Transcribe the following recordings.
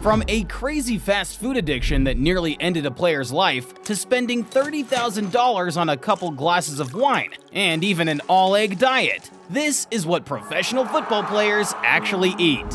From a crazy fast food addiction that nearly ended a player's life, to spending $30,000 on a couple glasses of wine, and even an all-egg diet, this is what professional football players actually eat.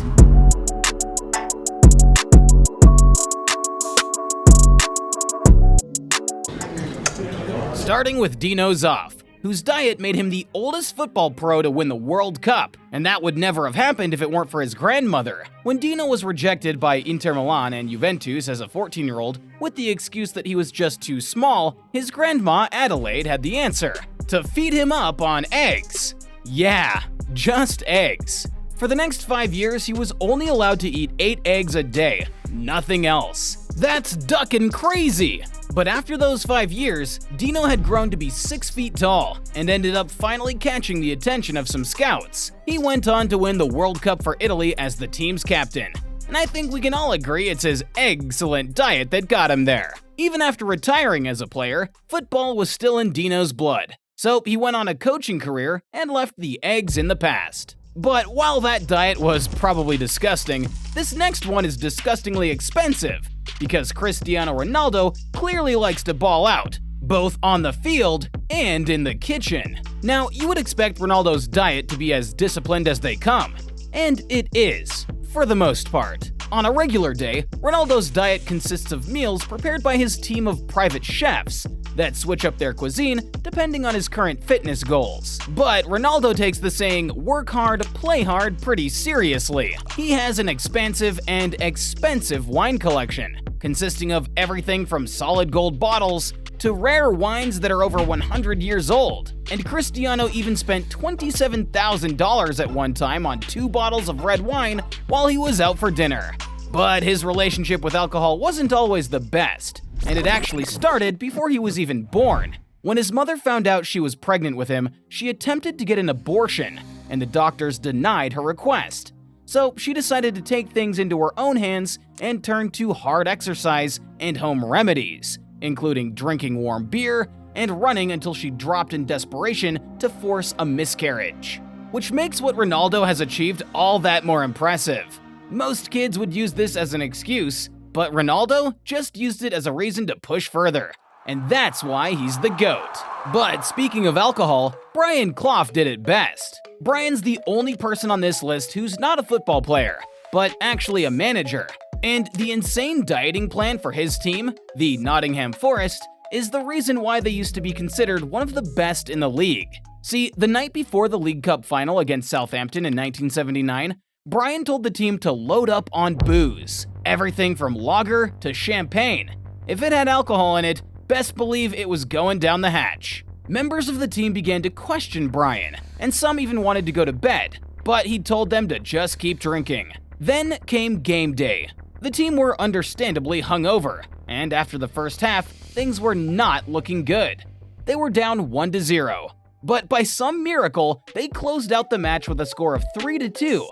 Starting with Dino Zoff, whose diet made him the oldest football pro to win the World Cup, and that would never have happened if it weren't for his grandmother. When Dino was rejected by Inter Milan and Juventus as a 14-year-old with the excuse that he was just too small, his grandma Adelaide had the answer: to feed him up on eggs. Yeah, just eggs. For the next 5 years, he was only allowed to eat 8 eggs a day, nothing else. That's duckin' crazy! But after those 5 years, Dino had grown to be 6 feet tall and ended up finally catching the attention of some scouts. He went on to win the World Cup for Italy as the team's captain. And I think we can all agree it's his excellent diet that got him there. Even after retiring as a player, football was still in Dino's blood. So he went on a coaching career and left the eggs in the past. But while that diet was probably disgusting, this next one is disgustingly expensive, because Cristiano Ronaldo clearly likes to ball out, both on the field and in the kitchen. Now, you would expect Ronaldo's diet to be as disciplined as they come, and it is, for the most part. On a regular day, Ronaldo's diet consists of meals prepared by his team of private chefs that switch up their cuisine depending on his current fitness goals. But Ronaldo takes the saying "work hard, play hard" pretty seriously. He has an expansive and expensive wine collection, consisting of everything from solid gold bottles to rare wines that are over 100 years old. And Cristiano even spent $27,000 at one time on 2 bottles of red wine while he was out for dinner. But his relationship with alcohol wasn't always the best, and it actually started before he was even born. When his mother found out she was pregnant with him, she attempted to get an abortion, and the doctors denied her request. So she decided to take things into her own hands and turn to hard exercise and home remedies, including drinking warm beer and running until she dropped in desperation to force a miscarriage. Which makes what Ronaldo has achieved all that more impressive. Most kids would use this as an excuse, but Ronaldo just used it as a reason to push further. And that's why he's the GOAT. But speaking of alcohol, Brian Clough did it best. Brian's the only person on this list who's not a football player, but actually a manager. And the insane dieting plan for his team, the Nottingham Forest, is the reason why they used to be considered one of the best in the league. See, the night before the League Cup final against Southampton in 1979, Brian told the team to load up on booze. Everything from lager to champagne. If it had alcohol in it, best believe it was going down the hatch. Members of the team began to question Brian, and some even wanted to go to bed, but he told them to just keep drinking. Then came game day. The team were understandably hungover, and after the first half, things were not looking good. They were down 1-0, but by some miracle, they closed out the match with a score of 3-2.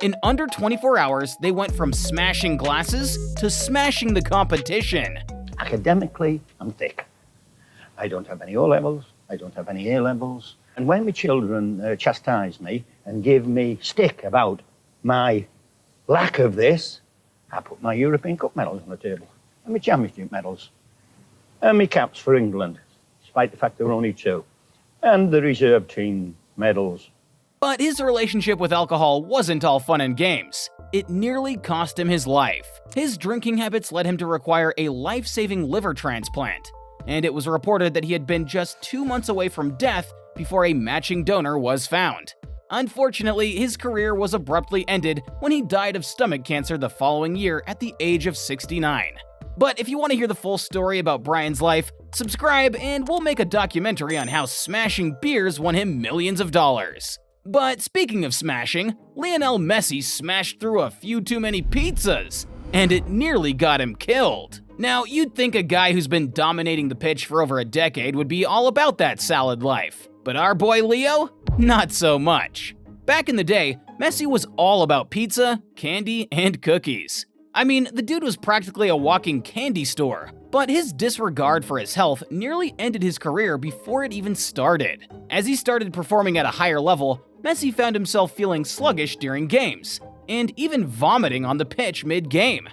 In under 24 hours, they went from smashing glasses to smashing the competition. Academically, I'm thick. I don't have any O-levels, I don't have any A-levels. And when my children chastise me and give me stick about my lack of this, I put my European Cup medals on the table, and my Championship medals, and my caps for England, despite the fact there were only 2, and the reserve team medals. But his relationship with alcohol wasn't all fun and games. It nearly cost him his life. His drinking habits led him to require a life-saving liver transplant, and it was reported that he had been just 2 months away from death before a matching donor was found. Unfortunately, his career was abruptly ended when he died of stomach cancer the following year at the age of 69. But if you want to hear the full story about Brian's life, subscribe and we'll make a documentary on how smashing beers won him millions of dollars. But speaking of smashing, Lionel Messi smashed through a few too many pizzas, and it nearly got him killed. Now, you'd think a guy who's been dominating the pitch for over a decade would be all about that salad life. But our boy Leo? Not so much. Back in the day, Messi was all about pizza, candy, and cookies. I mean, the dude was practically a walking candy store. But his disregard for his health nearly ended his career before it even started. As he started performing at a higher level, Messi found himself feeling sluggish during games, and even vomiting on the pitch mid-game.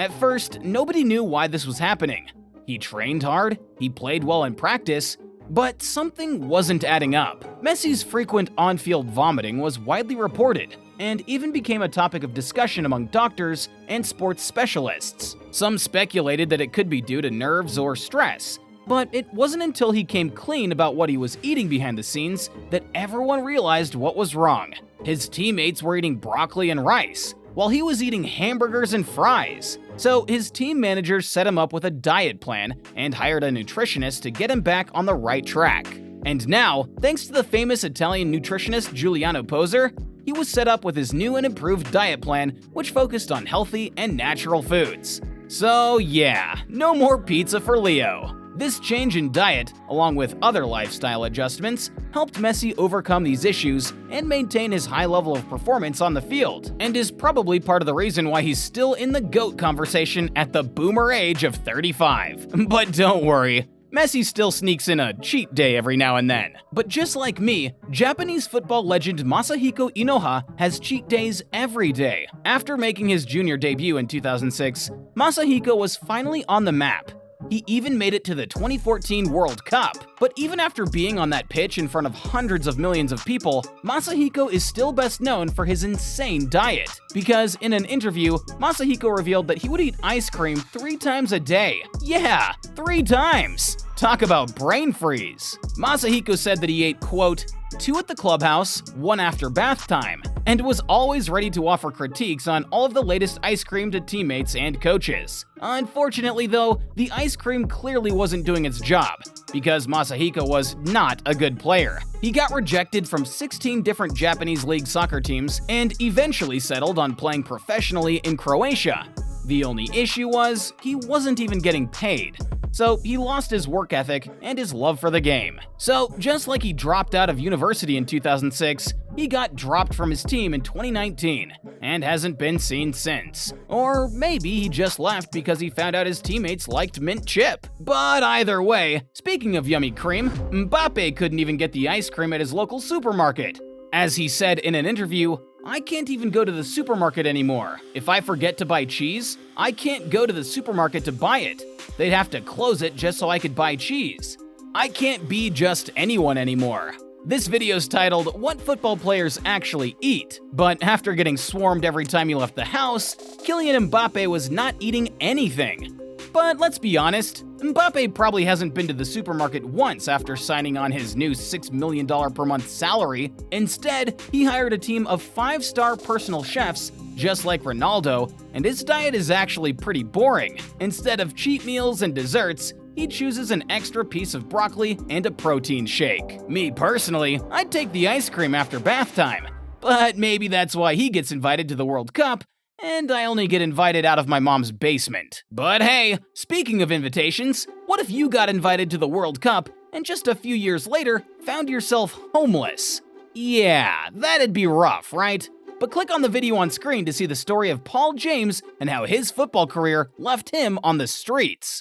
At first, nobody knew why this was happening. He trained hard, he played well in practice, but something wasn't adding up. Messi's frequent on-field vomiting was widely reported, and even became a topic of discussion among doctors and sports specialists. Some speculated that it could be due to nerves or stress, but it wasn't until he came clean about what he was eating behind the scenes that everyone realized what was wrong. His teammates were eating broccoli and rice, while he was eating hamburgers and fries. So his team managers set him up with a diet plan and hired a nutritionist to get him back on the right track. And now, thanks to the famous Italian nutritionist Giuliano Poser, he was set up with his new and improved diet plan, which focused on healthy and natural foods. So yeah, no more pizza for Leo. This change in diet, along with other lifestyle adjustments, helped Messi overcome these issues and maintain his high level of performance on the field, and is probably part of the reason why he's still in the GOAT conversation at the boomer age of 35. But don't worry, Messi still sneaks in a cheat day every now and then. But just like me, Japanese football legend Masahiko Inoha has cheat days every day. After making his junior debut in 2006, Masahiko was finally on the map. He even made it to the 2014 World Cup. But even after being on that pitch in front of hundreds of millions of people, Masahiko is still best known for his insane diet. Because in an interview, Masahiko revealed that he would eat ice cream 3 times a day. Yeah, 3 times! Talk about brain freeze. Masahiko said that he ate, quote, 2 at the clubhouse, 1 after bath time, and was always ready to offer critiques on all of the latest ice cream to teammates and coaches. Unfortunately though, the ice cream clearly wasn't doing its job, because Masahiko was not a good player. He got rejected from 16 different Japanese league soccer teams and eventually settled on playing professionally in Croatia. The only issue was, he wasn't even getting paid. So he lost his work ethic and his love for the game. So just like he dropped out of university in 2006, he got dropped from his team in 2019 and hasn't been seen since. Or maybe he just left because he found out his teammates liked mint chip. But either way, speaking of yummy cream, Mbappe couldn't even get the ice cream at his local supermarket. As he said in an interview, "I can't even go to the supermarket anymore. If I forget to buy cheese, I can't go to the supermarket to buy it. They'd have to close it just so I could buy cheese. I can't be just anyone anymore." This video's titled, "What Football Players Actually Eat?" But after getting swarmed every time he left the house, Kylian Mbappe was not eating anything. But let's be honest, Mbappe probably hasn't been to the supermarket once after signing on his new $6 million per month salary. Instead, he hired a team of 5-star personal chefs just like Ronaldo, and his diet is actually pretty boring. Instead of cheat meals and desserts, he chooses an extra piece of broccoli and a protein shake. Me personally, I'd take the ice cream after bath time, but maybe that's why he gets invited to the World Cup, and I only get invited out of my mom's basement. But hey, speaking of invitations, what if you got invited to the World Cup and just a few years later found yourself homeless? Yeah, that'd be rough, right? But click on the video on screen to see the story of Paul James and how his football career left him on the streets.